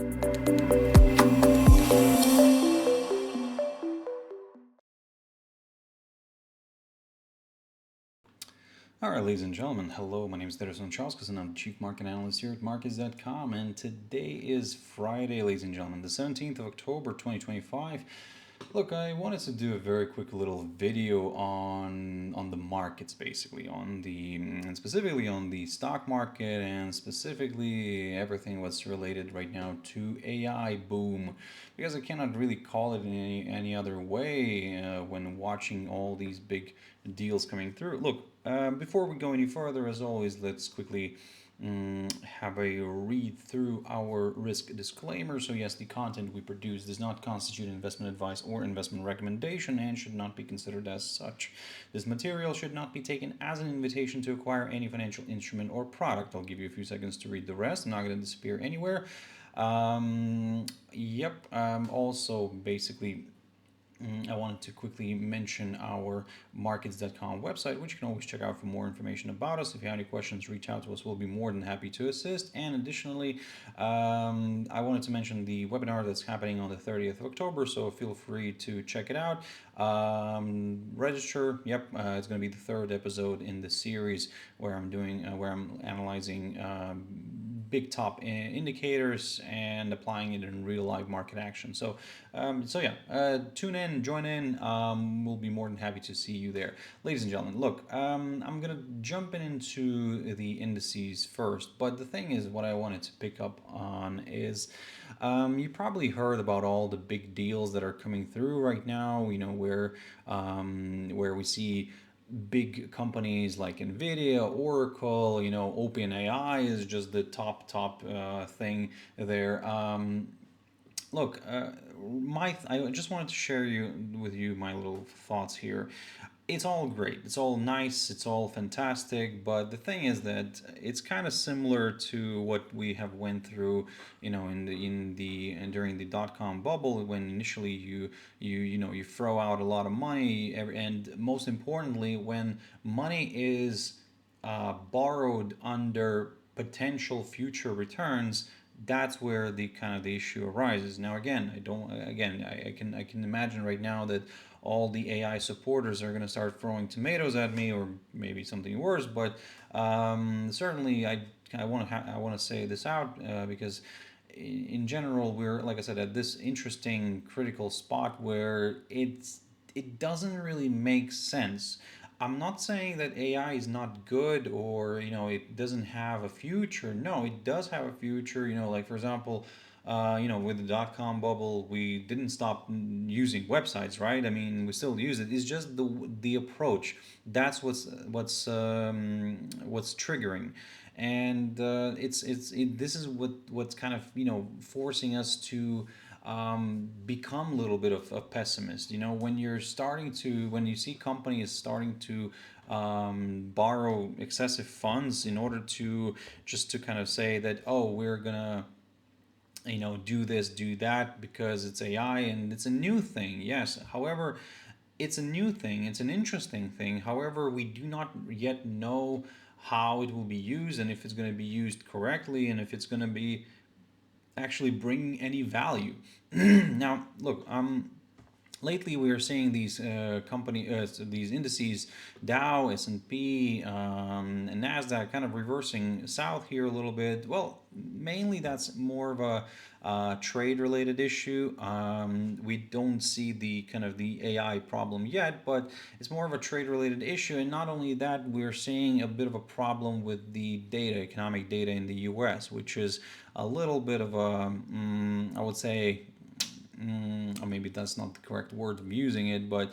All right, ladies and gentlemen, hello. My name is Darius Anucauskas, and I'm the Chief Market Analyst here at Markets.com. And today is Friday, ladies and gentlemen, the 17th of October, 2025. Look, I wanted to do a very quick little video on the markets, basically, on the and specifically on the stock market, and specifically everything what's related right now to AI boom, because I cannot really call it in any other way when watching all these big deals coming through. Look, before we go any further, as always, let's quickly have a read through our risk disclaimer. So, yes, the content we produce does not constitute investment advice or investment recommendation and should not be considered as such. This material should not be taken as an invitation to acquire any financial instrument or product. I'll give you a few seconds to read the rest. I'm not going to disappear anywhere. Also, basically, I wanted to quickly mention our Markets.com website, which you can always check out for more information about us. If you have any questions, reach out to us. We'll be more than happy to assist. And additionally, I wanted to mention the webinar that's happening on the 30th of October, so feel free to check it out. Register. Yep, it's going to be the third episode in the series where I'm analyzing big top indicators and applying it in real life market action. Tune in, join in. We'll be more than happy to see you there, ladies and gentlemen. Look, I'm gonna jump into the indices first, but the thing is, what I wanted to pick up on is, you probably heard about all the big deals that are coming through right now. You know, where we see big companies like Nvidia, Oracle, OpenAI is just the top thing there. Look, I just wanted to share with you my little thoughts here. It's all great. It's all nice. It's all fantastic. But the thing is that it's kind of similar to what we have went through, and during the dot-com bubble, when initially you throw out a lot of money, and most importantly, when money is borrowed under potential future returns, that's where the issue arises. Now, again, I can imagine right now that all the AI supporters are going to start throwing tomatoes at me, or maybe something worse. But certainly, I want to say this out, because in general, we're, like I said, at this interesting critical spot where it doesn't really make sense. I'm not saying that AI is not good, or it doesn't have a future. No, it does have a future. Like, for example, with the dot-com bubble, we didn't stop using websites, right? I mean, we still use it. It's just the approach. That's what's triggering, and this is what's kind of forcing us to become a little bit of a pessimist. When when you see companies starting to borrow excessive funds in order to just to kind of say that, oh, we're gonna do this, do that, because it's AI and it's a new thing. Yes, however, it's a new thing, it's an interesting thing. However, we do not yet know how it will be used, and if it's going to be used correctly, and if it's going to be actually bring any value. Now, look, lately we are seeing these indices, Dow, S&P, and Nasdaq, kind of reversing south here a little bit. Well, mainly that's more of a trade related issue. We don't see the AI problem yet, but it's more of a trade related issue. And not only that, we're seeing a bit of a problem with the economic data in the US, which is a little bit of a, I would say, or maybe that's not the correct word of using it, but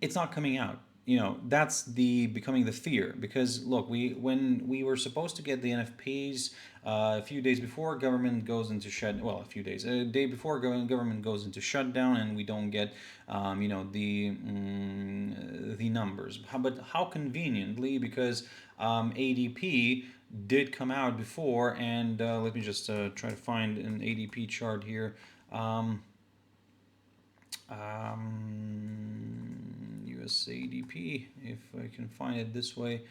it's not coming out. That's the becoming the fear, because look, when we were supposed to get the NFPs a few days before government goes into a few days, a day before government goes into shutdown, and we don't get the numbers. But how conveniently, because ADP did come out before, and let me just try to find an ADP chart here. US ADP, if I can find it this way.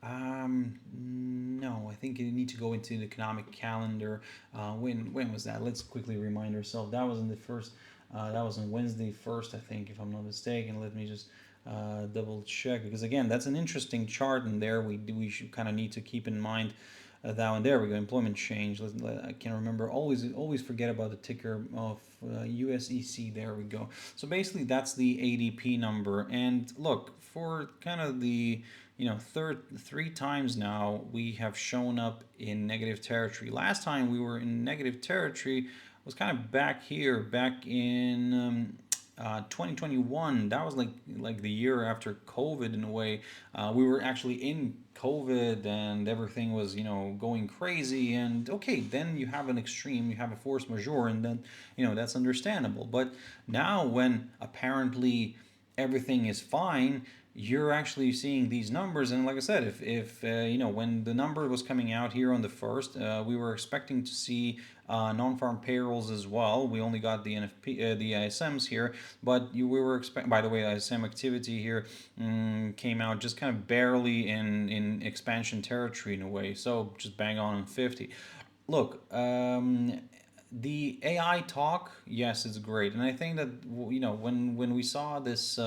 No, I think you need to go into the economic calendar. When was that? Let's quickly remind ourselves. That was in the first. That was on Wednesday first, I think, if I'm not mistaken. Let me just double check because again, that's an interesting chart, and there we should kind of need to keep in mind that one. There we go. Employment change. I can't remember. Always forget about the ticker of USEC. There we go. So basically, that's the ADP number. And look, for kind of the three times now we have shown up in negative territory. Last time we were in negative territory was kind of back here, back in 2021. That was like the year after COVID in a way. We were actually in COVID and everything was going crazy. And okay, then you have an extreme, you have a force majeure, and then that's understandable. But now when apparently everything is fine, you're actually seeing these numbers. And like I said, if when the number was coming out here on the first, we were expecting to see non-farm payrolls as well. We only got the NFP, the ISMs here, but we were expecting. By the way, ISM activity here came out just kind of barely in expansion territory in a way, so just bang on 50. Look, the AI talk, yes, it's great, and I think that when we saw this.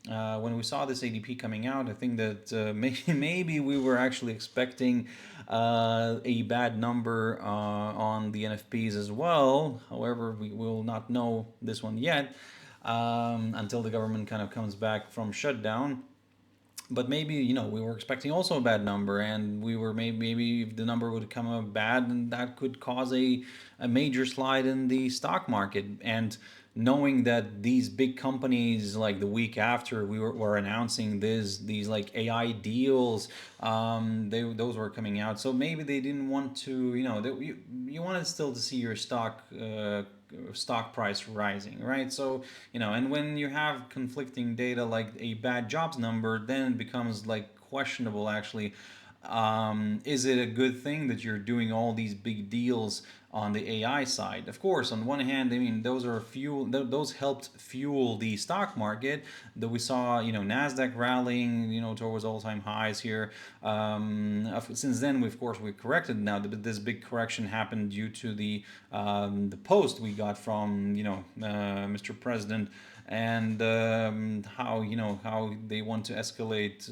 When we saw this ADP coming out, I think that maybe we were actually expecting a bad number on the NFPs as well. However, we will not know this one yet until the government kind of comes back from shutdown. But maybe we were expecting also a bad number, and we were maybe if the number would come up bad, and that could cause a major slide in the stock market. And knowing that these big companies, like the week after were announcing these like AI deals, those were coming out, so maybe they didn't want to, you wanted still to see your stock price rising, right? So, and when you have conflicting data like a bad jobs number, then it becomes like questionable actually. Is it a good thing that you're doing all these big deals on the AI side? Of course, on one hand, I mean those are those helped fuel the stock market. That we saw, Nasdaq rallying, towards all-time highs here. Since then, of course, we corrected. Now, this big correction happened due to the post we got from Mr. President, and how they want to escalate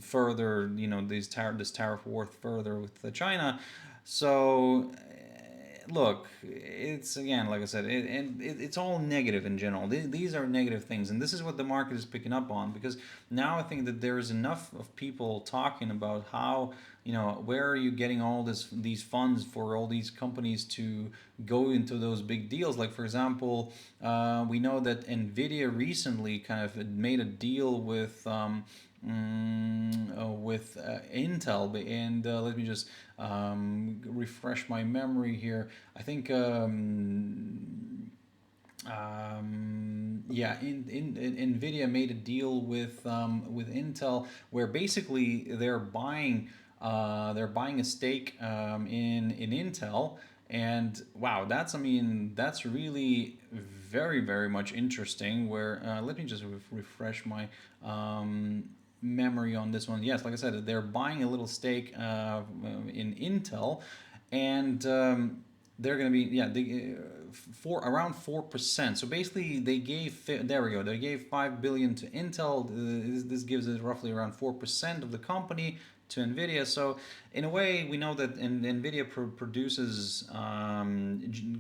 further, this tariff war further with China. So look, it's again, like I said, it's all negative in general. These are negative things, and this is what the market is picking up on, because now I think that there is enough of people talking about how, where are you getting all these funds for all these companies to go into those big deals. Like for example, we know that Nvidia recently kind of made a deal with Intel, and let me just refresh my memory here. I think yeah, Nvidia made a deal with Intel, where basically they're buying a stake in Intel. And wow, that's, I mean, that's really very, very much interesting. Where let me just refresh my memory on this one. Yes, like I said, they're buying a little stake in Intel, and they're going to be, yeah, for around 4%. So basically, they gave, there we go, they gave 5 billion to Intel. This gives it roughly around 4% of the company to Nvidia. So in a way, we know that Nvidia produces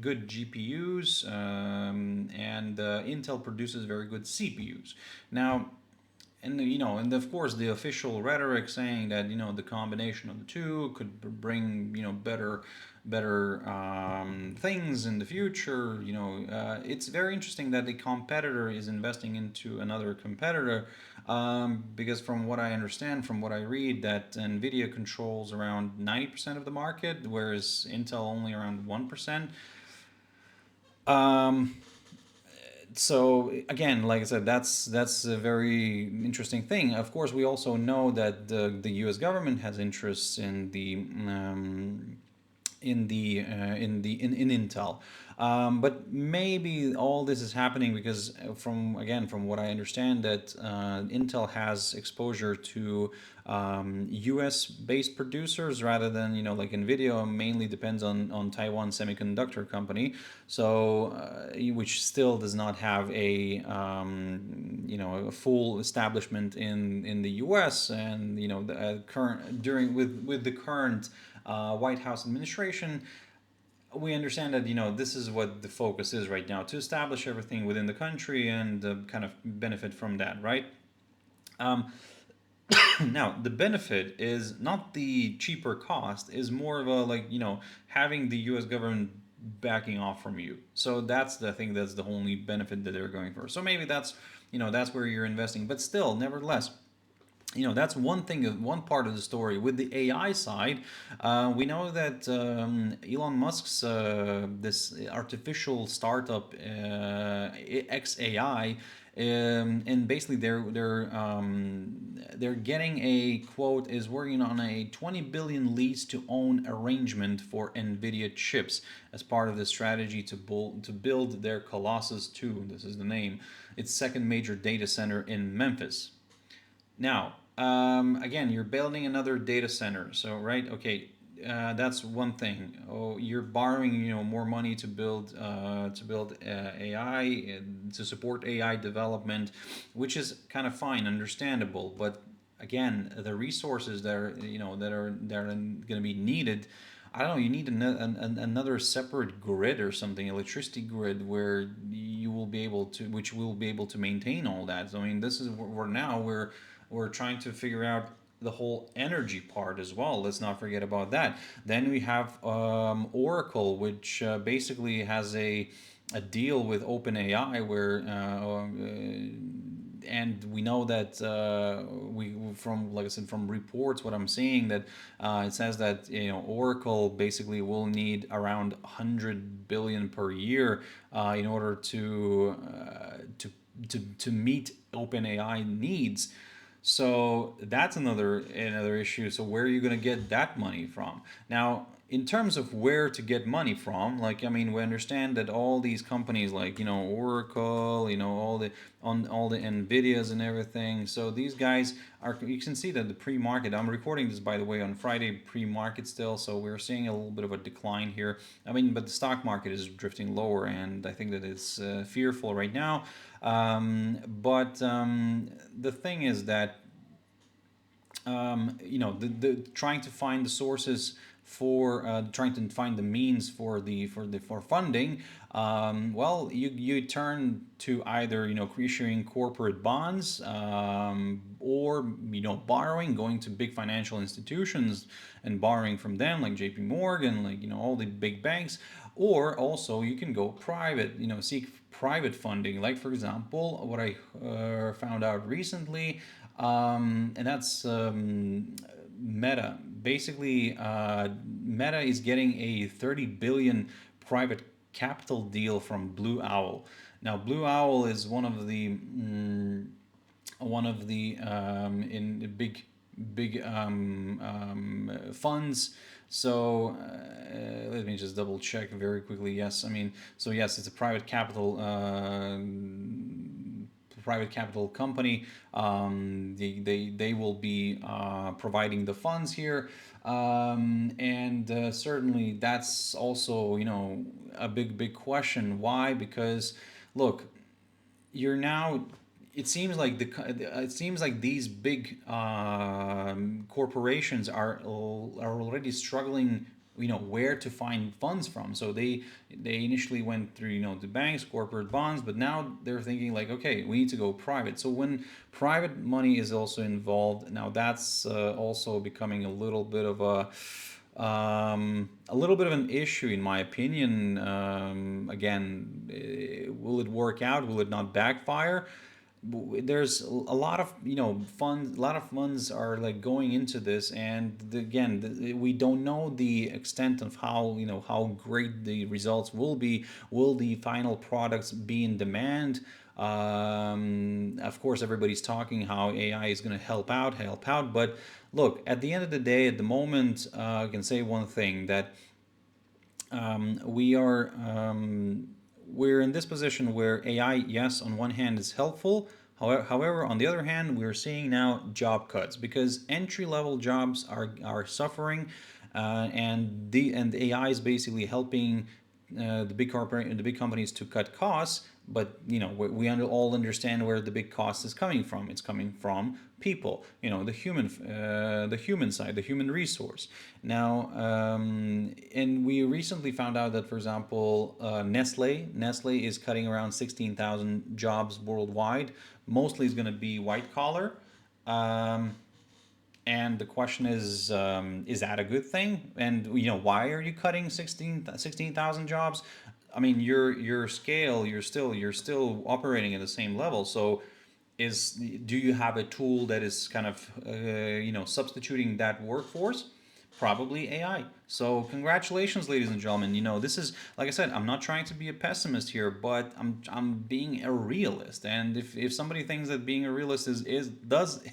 good GPUs, and Intel produces very good CPUs. Now, and of course the official rhetoric saying that the combination of the two could bring better things in the future. It's very interesting that the competitor is investing into another competitor, because from what I understand, from what I read, that Nvidia controls around 90% of the market, whereas Intel only around 1%. Um, so again, like I said, that's a very interesting thing. Of course, we also know that the U.S. government has interests in in Intel. But maybe all this is happening because from what I understand that Intel has exposure to U.S. based producers rather than like Nvidia mainly depends on Taiwan Semiconductor Company, so which still does not have a full establishment in the U.S. and the current during with the current White House administration, we understand that this is what the focus is right now, to establish everything within the country and kind of benefit from that, right? Um, Now the benefit is not the cheaper cost, is more of a like having the U.S. government backing off from you. So that's the thing, that's the only benefit that they're going for. So maybe that's where you're investing, but still, nevertheless, that's one thing, one part of the story. With the AI side, we know that Elon Musk's this artificial startup XAI, and basically they're getting a quote, is working on a 20 billion lease to own arrangement for Nvidia chips as part of the strategy to build their Colossus 2. This is the name. Its second major data center in Memphis. Now, again, you're building another data center. So, right, okay, that's one thing. Oh, you're borrowing, more money to build AI and to support AI development, which is kind of fine, understandable. But again, the resources that are going to be needed. I don't know. You need another separate grid or something, electricity grid, where you will be able to, which will be able to maintain all that. So I mean, this is where we're trying to figure out the whole energy part as well. Let's not forget about that. Then we have Oracle, which basically has a deal with OpenAI where and we know that we from like I said, from reports, what I'm seeing, that it says that Oracle basically will need around 100 billion per year in order to meet OpenAI needs. So that's another issue. So where are you going to get that money from? Now, in terms of where to get money from, like I mean, we understand that all these companies, like Oracle, all the Nvidias and everything. So these guys are. You can see that the pre-market. I'm recording this, by the way, on Friday pre-market still. So we're seeing a little bit of a decline here. I mean, but the stock market is drifting lower, and I think that it's fearful right now. But the thing is that the trying to find the sources for trying to find the means for funding. Well, you turn to either issuing corporate bonds, or borrowing, going to big financial institutions and borrowing from them, like J.P. Morgan, like all the big banks. Or also you can go private, seek private funding, like for example what I found out recently, and that's Meta. Basically, Meta is getting a 30 billion private capital deal from Blue Owl. Now, Blue Owl is one of the in big funds. So let me just double check very quickly. Yes, I mean, so yes, it's a private capital company. They will be providing the funds here, and certainly that's also a big question. Why? Because look, you're now. It seems like these big corporations are already struggling, where to find funds from. So they initially went through the banks, corporate bonds, but now they're thinking like, okay, we need to go private. So when private money is also involved, now that's also becoming a little bit of an issue, in my opinion. Again, will it work out? Will it not backfire? There's a lot of funds. A lot of funds are like going into this, and again, we don't know the extent of how great the results will be. Will the final products be in demand? Of course, everybody's talking how AI is going to help out. But look, at the end of the day, at the moment, I can say one thing, that We are we're in this position where AI, yes, on one hand is helpful. However, on the other hand, we're seeing now job cuts because entry level jobs are suffering, and the AI is basically helping the big companies to cut costs. But we all understand where the big cost is coming from. It's coming from people. The human side, the human resource. Now, and we recently found out that, for example, Nestle is cutting around 16,000 jobs worldwide. Mostly is going to be white collar. Um, and the question is that a good thing? And why are you cutting 16,000 jobs? I mean, your scale, you're still operating at the same level. So, is do you have a tool that is kind of substituting that workforce? Probably AI. So congratulations, ladies and gentlemen. This is, like I said, I'm not trying to be a pessimist here, but I'm being a realist. And if somebody thinks that being a realist is does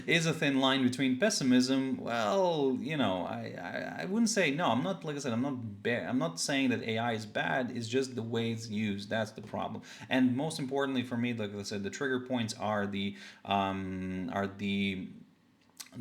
is a thin line between pessimism, well, I wouldn't say no. I'm not, like I said, I'm not saying that AI is bad. It's just the way it's used. That's the problem. And most importantly for me, like I said, the trigger points are the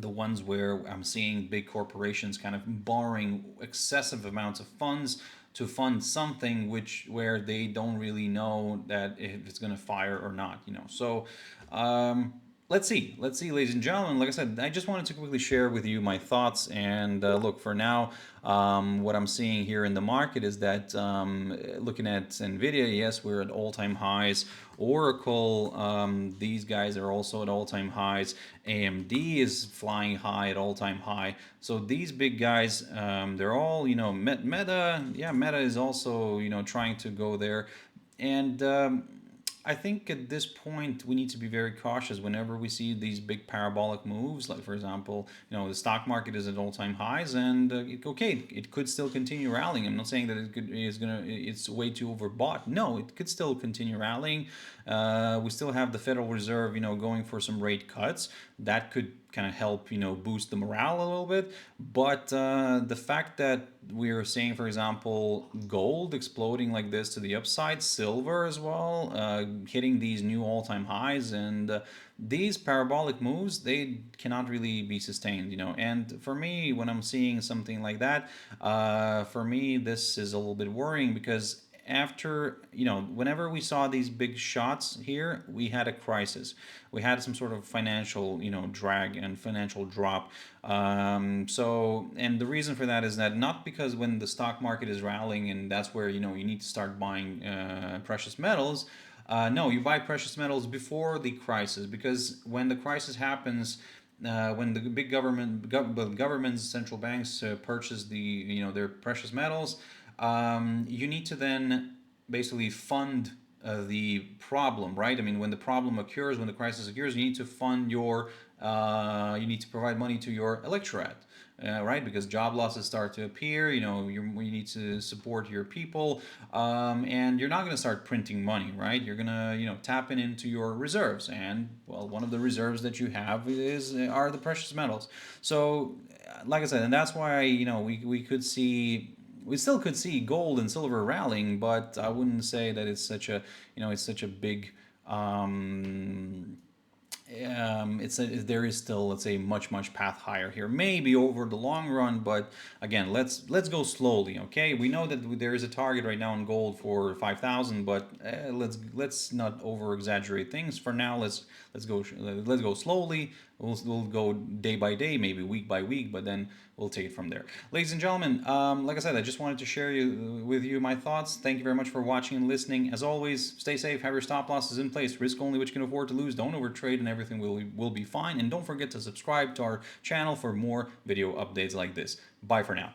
ones where I'm seeing big corporations kind of borrowing excessive amounts of funds to fund something where they don't really know that if it's going to fire or not. So um, let's see, ladies and gentlemen. Like I said, I just wanted to quickly share with you my thoughts. And look, for now, what I'm seeing here in the market is that, looking at Nvidia, yes, we're at all-time highs. Oracle, these guys are also at all-time highs. AMD is flying high at all-time high. So these big guys, they're all, Meta. Yeah, Meta is also, trying to go there. And I think at this point we need to be very cautious whenever we see these big parabolic moves. Like, for example, the stock market is at all-time highs, and it could still continue rallying. I'm not saying that it's way too overbought. No, it could still continue rallying. We still have the Federal Reserve, going for some rate cuts. That could kind of help, boost the morale a little bit. But the fact that we're seeing, for example, gold exploding like this to the upside, silver as well, hitting these new all-time highs, and these parabolic moves, they cannot really be sustained. And for me, when I'm seeing something like that, for me, this is a little bit worrying because after, whenever we saw these big shots here, we had a crisis. We had some sort of financial, drag and financial drop. And the reason for that is that not because when the stock market is rallying and that's where, you need to start buying precious metals. No, you buy precious metals before the crisis, because when the crisis happens, when the big governments, central banks purchase their precious metals, you need to then basically fund the problem, right? I mean, when the problem occurs, when the crisis occurs, you need to provide money to your electorate, right? Because job losses start to appear. You need to support your people, and you're not going to start printing money, right? You're going to, tap into your reserves, and well, one of the reserves that you have are the precious metals. So, like I said, and that's why we still could see gold and silver rallying, but I wouldn't say that it's such a big there is still, let's say, much path higher here, maybe over the long run. But again, let's go slowly. Okay, we know that there is a target right now in gold for 5,000, but let's not over exaggerate things for now. Let's go slowly. We'll go day by day, maybe week by week, but then we'll take it from there. Ladies and gentlemen, like I said, I just wanted to share with you my thoughts. Thank you very much for watching and listening. As always, stay safe, have your stop losses in place, risk only what you can afford to lose, don't overtrade, and everything will be fine. And don't forget to subscribe to our channel for more video updates like this. Bye for now.